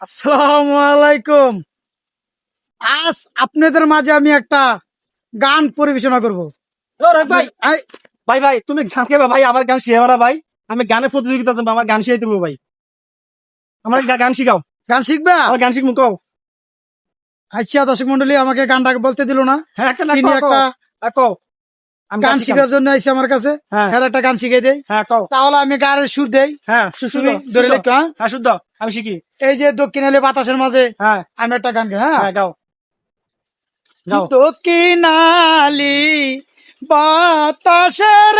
আসসালামু আলাইকুম। আজ আপনাদের মাঝে আমি একটা গান পরিবেশনা করব। ভাই ভাই ভাই তুমি গান গাইবা ভাই, আমার গান শিখাবা না ভাই। আমি গানের প্রতিযোগিতা দেবো, আমার গান শিখাই দেবো ভাই। আমার গান শিখাও, গান শিখবা? আমার গান শিখবো কও। আচ্ছা দর্শক মন্ডলী, আমাকে গানটা বলতে দিল না। হ্যাঁ একটা না তিনি একটা কও। আমি গান শিখাবো। শেখার জন্য আইসি আমার কাছে। হ্যাঁ। হ্যাঁ, একটা গান শিখাই দেই। হ্যাঁ কও। তাহলে আমি গানের সুর দেই। হ্যাঁ তুমি ধরে লেখো। হ্যাঁ, হ্যাঁ শুদ্ধ আমি শিখি। এই যে দক্ষিণ আলি বাতাসের মাঝে হ্যাঁ আমি একটা গান গাই। হ্যাঁ, হ্যাঁ গাও গাও। দক্ষিণ আলি বাতাসের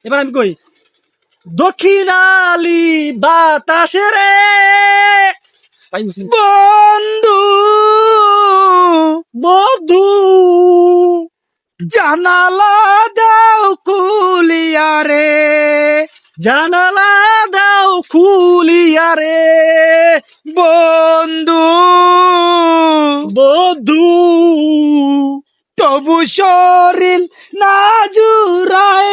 এবার আমি কই, দক্ষিণালি বাতাসে রে ভাই বুঝি বন্ধু বধু জানালা দাও খুলিয়া রে, জানালা দাও খুলিয়া রে বন্ধু বধু তবু শরীর না জুড়ায়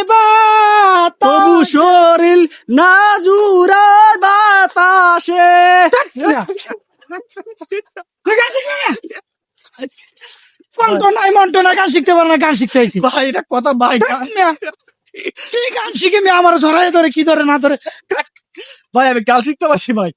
তবু শরীর না জুড়ায় বাতাসে। মন্টনা গান শিখতে পারে না, গান শিখতে হয়েছি। ভাই এটা কথা ভাই, কি গান শিখে মেয়ে আমার ধরে কি ধরে না ধরে। ভাই আমি গান শিখতে পারছি ভাই।